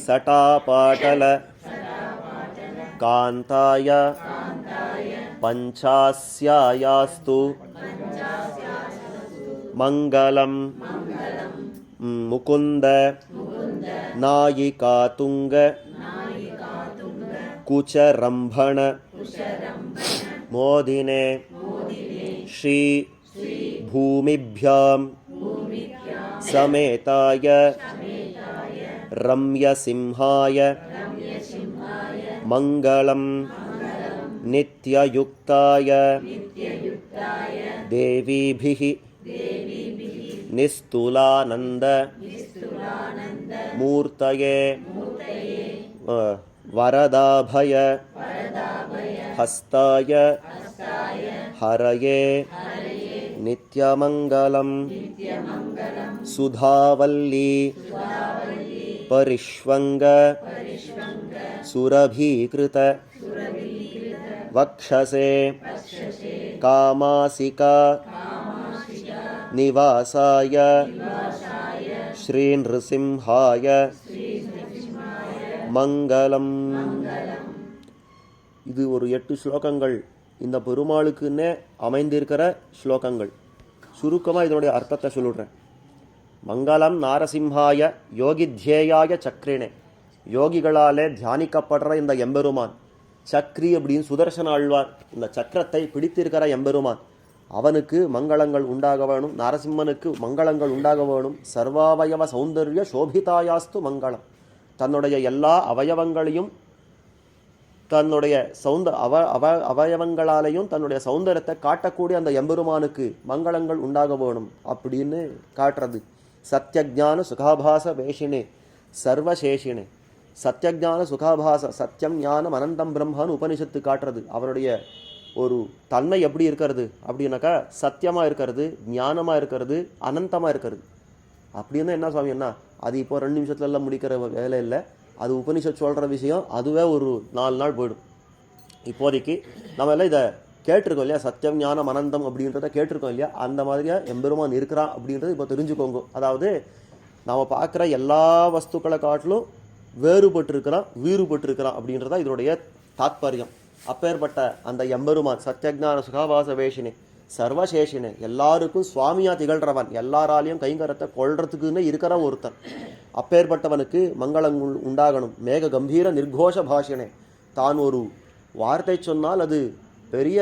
சட்டாபாடல காந்தாய பஞ்சாஸ்யாயாஸ்து மங்களம் முகுந்த நாயிகாதுங்க குச்சரம்பண மோதினே ஸ்ரீ பூமிभ्यां சமேதாய ரம்யசிம்ஹாய மங்களம் நித்யயுக்தாய தேவீபிஹி நிஸ்துலானந்த மூர்த்தயே வரதாபய ஹஸ்தாய ஹரயே நித்யமங்களம் சுதாவல்லி பரிஷ்வங்க சுரபீகிருத வக்ஷசே காமாசிகா நிவாசாய ஸ்ரீ நிருசிம்ஹாய மங்களம். இது ஒரு 8 ஸ்லோகங்கள் இந்த பெருமாளுக்குன்னே அமைந்திருக்கிற ஸ்லோகங்கள். சுருக்கமாக இதனுடைய அர்த்தத்தை சொல்லிடுறேன். மங்களம் நாரசிம்ஹாய யோகித்யேயாய சக்ரிணே, யோகிகளாலே தியானிக்கப்படுற இந்த எம்பெருமான். சக்ரி அப்படின்னு சுதர்சன ஆழ்வார் இந்த சக்கரத்தை பிடித்திருக்கிற எம்பெருமான். அவனுக்கு மங்களங்கள் உண்டாக வேணும். நரசிம்மனுக்கு மங்களங்கள் உண்டாக வேணும். சர்வாவயவ சௌந்தர்ய சோபிதாயாஸ்து மங்களம். தன்னுடைய எல்லா அவயவங்களையும் தன்னுடைய அவயவங்களாலையும் தன்னுடைய சௌந்தரியத்தை காட்டக்கூடிய அந்த எம்பெருமானுக்கு மங்களங்கள் உண்டாக வேணும் அப்படின்னு காட்டுறது. சத்யஜான சுகாபாச வேஷினே சர்வசேஷினே. சத்யஜான சுகாபாச, சத்தியம் ஞானம் அனந்தம் பிரம்மான்னு உபனிஷத்து காட்டுறது. அவருடைய ஒரு தன்மை எப்படி இருக்கிறது அப்படின்னாக்கா சத்தியமாக இருக்கிறது, ஞானமாக இருக்கிறது, அனந்தமாக இருக்கிறது. அப்படின்னு என்ன சுவாமி என்ன அது இப்போ 2 நிமிஷத்துலலாம் முடிக்கிற வேலை இல்லை. அது உபனிஷத் சொல்கிற விஷயம். அதுவே ஒரு 4 நாள் போயிடும். இப்போதைக்கு நம்ம எல்லாம் இதை கேட்டிருக்கோம் இல்லையா, சத்தியம் ஞானம் அனந்தம் அப்படின்றத கேட்டிருக்கோம் இல்லையா. அந்த மாதிரியாக எம்பெருமான் இருக்கிறான் அப்படின்றது இப்போ தெரிஞ்சுக்கோங்க. அதாவது நாம் பார்க்குற எல்லா வஸ்துக்களை காட்டிலும் வேறுபட்டிருக்கிறான், வீறுபட்டிருக்கிறான் அப்படின்றதா இதனுடைய தாத்பரியம். அப்பேற்பட்ட அந்த எம்பெருமான் சத்யஜான சுகாபாச வேஷினே சர்வசேஷினே, எல்லாருக்கும் சுவாமியாக திகழ்கிறவன், எல்லாராலையும் கைங்கரத்தை கொள்றதுக்குன்னு இருக்கிற ஒருத்தன். அப்பேற்பட்டவனுக்கு மங்களங்கள் உண்டாகணும். மேக கம்பீர நிர்கோஷ பாஷினே, தான் ஒரு வார்த்தை சொன்னால் அது பெரிய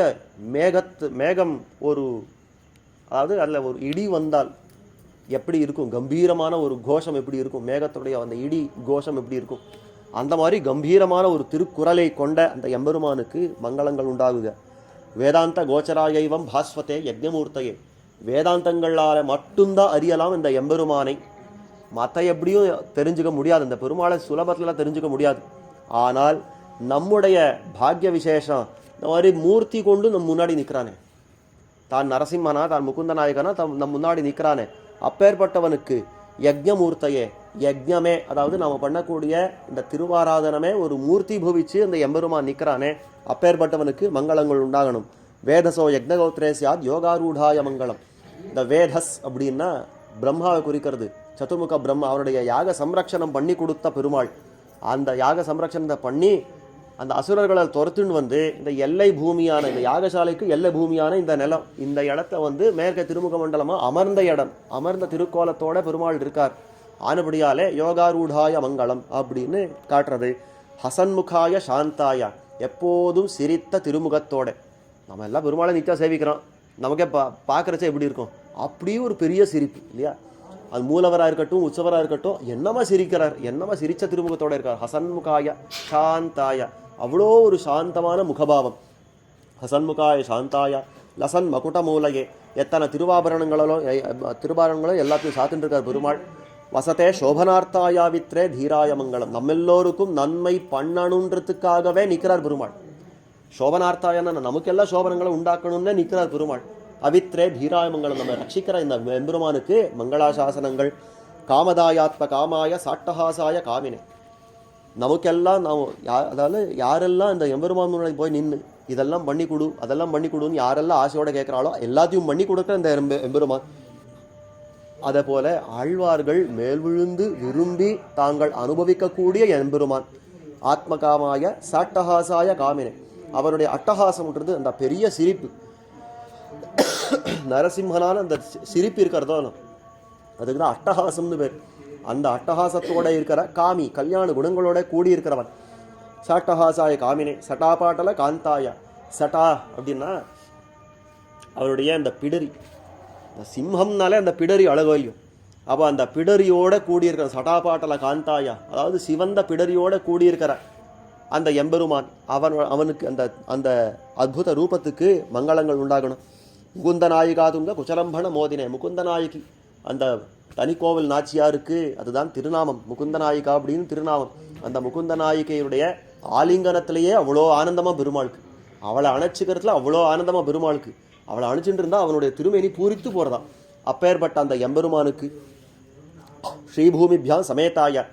மேகம் ஒரு, அதாவது அதில் ஒரு இடி வந்தால் எப்படி இருக்கும், கம்பீரமான ஒரு கோஷம் எப்படி இருக்கும், மேகத்துடைய அந்த இடி கோஷம் எப்படி இருக்கும், அந்த மாதிரி கம்பீரமான ஒரு திருக்குறளை கொண்ட அந்த எம்பெருமானுக்கு மங்களங்கள் உண்டாகுக. வேதாந்த கோச்சராயைவம் பாஸ்வதே யஜ்ஞமூர்த்தையே, வேதாந்தங்களால் மட்டும்தான் அறியலாம் இந்த எம்பெருமானை. மற்ற எப்படியும் தெரிஞ்சுக்க முடியாது, இந்த பெருமாளை சுலபத்தில் தெரிஞ்சுக்க முடியாது. ஆனால் நம்முடைய பாக்ய விசேஷம் இந்த மாதிரி மூர்த்தி கொண்டு நம் முன்னாடி நிற்கிறானே, தான் நரசிம்மனா தான் முகுந்த நாயகனா நம் முன்னாடி நிற்கிறானே, அப்பேற்பட்டவனுக்கு யஜ்ஞமூர்த்தையே, யஜ்ஞமே அதாவது நாம் பண்ணக்கூடிய இந்த திருவாராதனமே ஒரு மூர்த்தி பவிச்சு அந்த எம்பெருமான் நிற்கிறானே, அப்பேற்பட்டவனுக்கு மங்களங்கள் உண்டாகணும். வேதசோ யஜ்ஞகோத்ரே சியாத் யோகாரூடாய மங்களம். இந்த வேதஸ் அப்படின்னா பிரம்மாவை குறிக்கிறது. சதுர்முக பிரம்மா அவருடைய யாக சம்ரக்ஷணம் பண்ணி கொடுத்த பெருமாள். அந்த யாக சம்ரக்ஷணத்தை பண்ணி அந்த அசுரர்களை துரத்துன்னு வந்து இந்த எல்லை பூமியான இந்த யாகசாலைக்கு எல்லை பூமியான இந்த நிலம், இந்த இடத்த மேற்க திருமுக மண்டலமாக அமர்ந்த இடம், அமர்ந்த திருக்கோலத்தோட பெருமாள் இருக்கார். ஆனபடியாலே யோகாரூடாய மங்களம் அப்படின்னு காட்டுறது. ஹசன்முகாய சாந்தாய, எப்போதும் சிரித்த திருமுகத்தோட. நம்ம எல்லாம் பெருமாளை நித்தியம் சேவிக்கிறோம், நமக்கே பார்க்குறச்ச எப்படி இருக்கும், அப்படியே ஒரு பெரிய சிரிப்பு இல்லையா. அது மூலவராக இருக்கட்டும் உற்சவராக இருக்கட்டும், என்னமா சிரிக்கிறார், என்னமா சிரித்த திருமுகத்தோட இருக்கார். ஹசன்முகாய சாந்தாய, அவ்வளோ ஒரு சாந்தமான முகபாவம். ஹசன்முகாய சாந்தாய லசன் மகுட மூலையே, எத்தனை திருவாபரணங்களோ எல்லாத்தையும் சாத்துட்டு இருக்கார் பெருமாள். வசத்தே சோபனார்த்தாயாவித்ரே தீராய மங்களம், நம்ம எல்லோருக்கும் நன்மை பண்ணணுன்றதுக்காகவே நிற்கிறார் பெருமாள். சோபனார்த்தாயன்னா நமக்கெல்லாம் சோபனங்களை உண்டாக்கணும்னே நிற்கிறார் பெருமாள். அவித்ரே தீராய மங்களம், நம்ம ரட்சிக்கிற இந்த எம்பெருமானுக்கு மங்களாசாசனங்கள். காமதாயாத்ம காமாய சாட்டஹாசாய காமினே, நமக்கெல்லாம் நாம் அதாவது யாரெல்லாம் இந்த எம்பெருமான் முன்னாடி போய் நின்று இதெல்லாம் பண்ணி கொடு அதெல்லாம் பண்ணி கொடுன்னு யாரெல்லாம் ஆசையோடு கேட்குறாளோ எல்லாத்தையும் பண்ணி கொடுக்குற இந்த எம்பெருமான். அதே போல ஆழ்வார்கள் மேல் விழுந்து விரும்பி தாங்கள் அனுபவிக்கக்கூடிய எம்பெருமான். ஆத்மகாமாய சாட்டஹாசாய காமினே, அவருடைய அட்டஹாசம்ன்றது அந்த பெரிய சிரிப்பு. நரசிம்மனான அந்த சிரிப்பு இருக்கிறதோ அதுக்கு தான் அட்டஹாசம்னு பேர். அந்த அட்டஹாசத்தோட இருக்கிற காமி, கல்யாண குணங்களோட கூடியிருக்கிறவன். சாட்டஹாசாய காமினே சட்டாபாட்டல காந்தாய. சட்டா அப்படின்னா அவருடைய அந்த பிடரி, சிம்மம்னாலே அந்த பிடரி அழகோயும். அப்போ அந்த பிடரியோட கூடியிருக்கிற சட்டாபாட்டல காந்தாயா, அதாவது சிவந்த பிடரியோட கூடியிருக்கிற அந்த எம்பெருமான். அவனுக்கு அந்த அந்த அற்புத ரூபத்துக்கு மங்களங்கள் உண்டாகணும். முகுந்த நாயிகாதுங்க குச்சலம்பன மோதினே, முகுந்த நாயகி அந்த தனிக்கோவில் நாச்சியாருக்கு அதுதான் திருநாமம். முகுந்த நாயிகா அப்படின்னு திருநாமம். அந்த முகுந்த நாயிகையுடைய ஆலிங்கனத்திலேயே அவ்வளோ ஆனந்தமாக பெருமாளுக்கு, அவளை அணைச்சிக்கிறதுல அவ்வளோ ஆனந்தமாக பெருமாளுக்கு. அவளை அணைச்சிட்டு இருந்தால் அவனுடைய திருமேனி பூரித்து போகிறதான். அப்பேற்பட்ட அந்த எம்பெருமானுக்கு ஸ்ரீபூமிபியா சமேதாய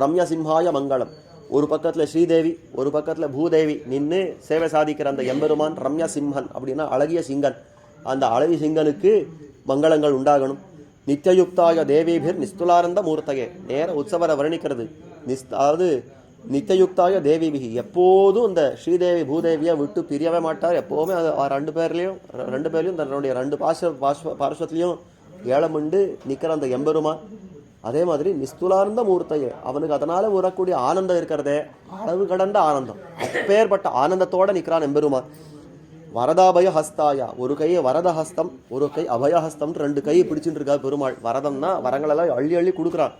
ரம்ய சிம்ஹாய மங்களம். ஒரு பக்கத்தில் ஸ்ரீதேவி ஒரு பக்கத்தில் பூதேவி நின்று சேவை சாதிக்கிற அந்த எம்பெருமான் ரம்ய சிம்ஹன் அப்படின்னா அழகிய சிங்கன். அந்த அழகிய சிங்கனுக்கு மங்களங்கள் உண்டாகணும். நித்தியயுக்தாய தேவிபிர் நிஸ்துலானந்த மூர்த்தையே, நேர உற்சவரை வர்ணிக்கிறது. அதாவது நித்தியயுக்தாய தேவிபிகி, எப்போதும் இந்த ஸ்ரீதேவி பூதேவியை விட்டு பிரியவே மாட்டார். எப்போவுமே அது ரெண்டு பேர்லையும் தன்னுடைய 2 பார்ஸ்வத்துலேயும் ஏழமுண்டு நிற்கிற அந்த எம்பெருமான். அதே மாதிரி நிஸ்துலானந்த மூர்த்தையே, அவனுக்கு அதனால் வரக்கூடிய ஆனந்தம் இருக்கிறதே அளவு கடந்த ஆனந்தம். அப்பேற்பட்ட ஆனந்தத்தோடு நிற்கிறான் எம்பெருமான். வரதாபய ஹஸ்தாயா, ஒரு கை வரத ஹஸ்தம், ஒரு கை அபயஹஸ்தம், 2 கை பிடிச்சிட்டு இருக்கா பெருமாள். வரதம்னா வரங்களெல்லாம் அள்ளி அள்ளி கொடுக்குறான்,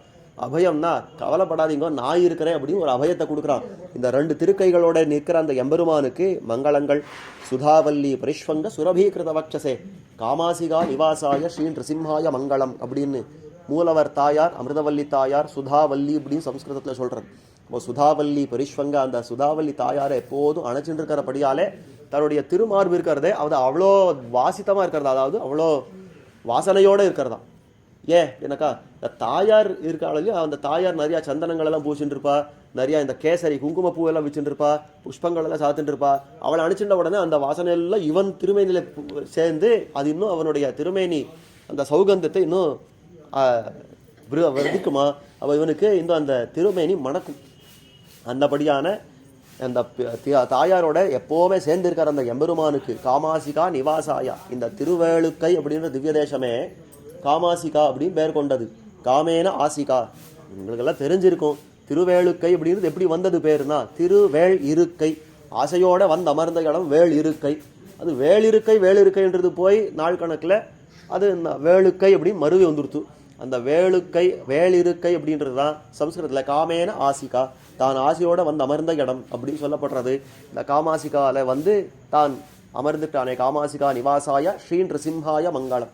அபயம்னா கவலைப்படாதீங்க நான் இருக்கிறேன் அப்படின்னு ஒரு அபயத்தை கொடுக்குறான். இந்த 2 திருக்கைகளோட நிற்கிற அந்த எம்பெருமானுக்கு மங்களங்கள். சுதாவல்லி பரிஷ்வங்க சுரபீகிருத வக்ஷசே காமாசிகா நிவாசாய ஸ்ரீ நிருசிம்ஹாய மங்களம் அப்படின்னு மூலவர் தாயார் அமிர்தவல்லி தாயார் சுதாவல்லி அப்படின்னு சம்ஸ்கிருதத்தில் சொல்கிறார். இப்போ சுதாவல்லி பரிஷ்வங்க அந்த சுதாவல்லி தாயாரை எப்போதும் அணைச்சிட்டு இருக்கிறபடியாலே தன்னுடைய திருமார்பு இருக்கிறதே அது அவ்வளோ வாசித்தமாக இருக்கிறதா, அதாவது அவ்வளோ வாசனையோடு இருக்கிறதா. எனக்கா இந்த தாயார் இருக்காளையோ அந்த தாயார் நிறையா சந்தனங்கள் எல்லாம் பூசிட்டு இருப்பா, நிறையா இந்த கேசரி குங்கும பூவெல்லாம் வச்சுட்டு இருப்பா, புஷ்பங்கள் எல்லாம் சாத்துட்டு இருப்பா. அவளை அனுப்பிச்சிட்ட உடனே அந்த வாசனையெல்லாம் இவன் திருமேனியில் சேர்ந்து அது இன்னும் அவனுடைய திருமேனி அந்த சௌகந்தத்தை இன்னும் வர்ணிக்குமா, இவனுக்கு இன்னும் அந்த திருமேனி மணக்கும். அந்தபடியான அந்த தாயாரோட எப்போவுமே சேர்ந்திருக்கார் அந்த எம்பெருமானுக்கு. காமாசிகா நிவாசாயா, இந்த திருவேளுக்கை அப்படின்ற திவ்ய தேசமே காமாசிகா அப்படின்னு பெயர் கொண்டது. காமேன ஆசிகா, உங்களுக்கெல்லாம் தெரிஞ்சிருக்கும் திருவேளுக்கை அப்படின்றது எப்படி வந்தது பேருனா, திருவேள் இருக்கை, ஆசையோட வந்து அமர்ந்த இடம் வேள் இருக்கை. அது வேளிருக்கை வேளிருக்கைன்றது போய் நாள் கணக்கில் அது வேளுக்கை அப்படின்னு மருவி வந்துடுத்து. அந்த வேளுக்கை வேளிருக்கை அப்படின்றது தான் சம்ஸ்கிருதத்தில் காமேன ஆசிகா, தான் ஆசையோட வந்து அமர்ந்த இடம் அப்படின்னு சொல்லப்படுறது. இந்த காமாசிகாவில் வந்து தான் அமர்ந்துட்டானே, காமாசிகா நிவாசாய ஸ்ரீ நிருசிம்ஹாய மங்களம்.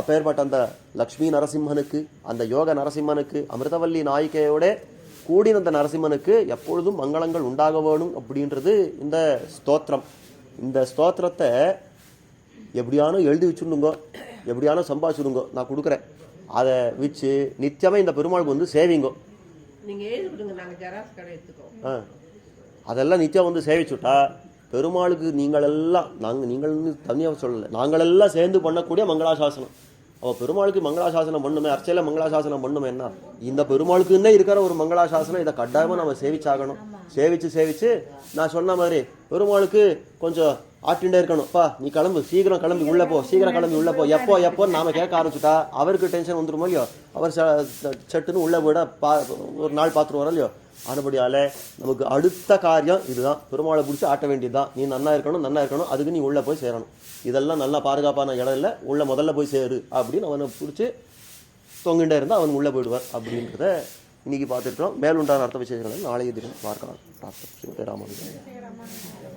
அப்பேற்பட்ட அந்த லக்ஷ்மி நரசிம்மனுக்கு, அந்த யோக நரசிம்மனுக்கு, அமிர்தவல்லி நாயிகையோட கூடின அந்த நரசிம்மனுக்கு எப்பொழுதும் மங்களங்கள் உண்டாக வேணும் அப்படின்றது இந்த ஸ்தோத்திரம். இந்த ஸ்தோத்திரத்தை எப்படியானோ எழுதி வச்சுடுங்க, எப்படியானோ சம்பாதிச்சுடுங்க, நான் கொடுக்குறேன். அதை வச்சு நித்தியமாக இந்த பெருமாளுக்கு வந்து சேவிங்கோ. அதெல்லாம் நித்தியம் வந்து சேவிச்சுட்டா பெருமாளுக்கு நீங்களெல்லாம் நீங்கள் தனியாக சொல்லலை, நாங்களெல்லாம் சேர்ந்து பண்ணக்கூடிய மங்களாசாசனம். அவள் பெருமாளுக்கு மங்களாசாசனம் பண்ணுமே, அர்ச்சையில் மங்களாசாசனம் பண்ணுமே. என்ன இந்த பெருமாளுக்குன்னே இருக்கிற ஒரு மங்களாசாசனம், இதை கட்டாயமாக நம்ம சேவிச்சாகணும். சேவிச்சு நான் சொன்ன மாதிரி பெருமாளுக்கு கொஞ்சம் ஆட்டின்ண்டே இருக்கணும்ப்பா, நீ கிளம்பு, சீக்கிரம் கிளம்பி உள்ளே போ, சீக்கிரம் கிளம்பி உள்ளே போ, எப்போ நாம கேட்க ஆரம்பிச்சுட்டா அவருக்கு டென்ஷன் வந்துருமோ இல்லையோ, அவர் சட்டுன்னு உள்ளே போயிட ஒரு நாள் பார்த்துருவாரோ இல்லையோ. அதுபடியால் நமக்கு அடுத்த காரியம் இதுதான், பெருமாளை பிடிச்சி ஆட்ட வேண்டியதுதான். நீ நன்னா இருக்கணும், அதுக்கு நீ உள்ளே போய் சேரணும். இதெல்லாம் நல்லா பாதுகாப்பான இடம் இல்லை, உள்ளே முதல்ல போய் சேரு அப்படின்னு அவனை பிடிச்சி தொங்கிட்டே இருந்தால் அவன் உள்ளே போயிடுவார் அப்படின்றத இன்னைக்கு பார்த்துருக்கோம். மேலுண்டான அர்த்த விசேஷங்களை நாளைய தினம் பார்க்கலாம். டாக்டர் ஸ்ரீமதி ராமானுஜன்.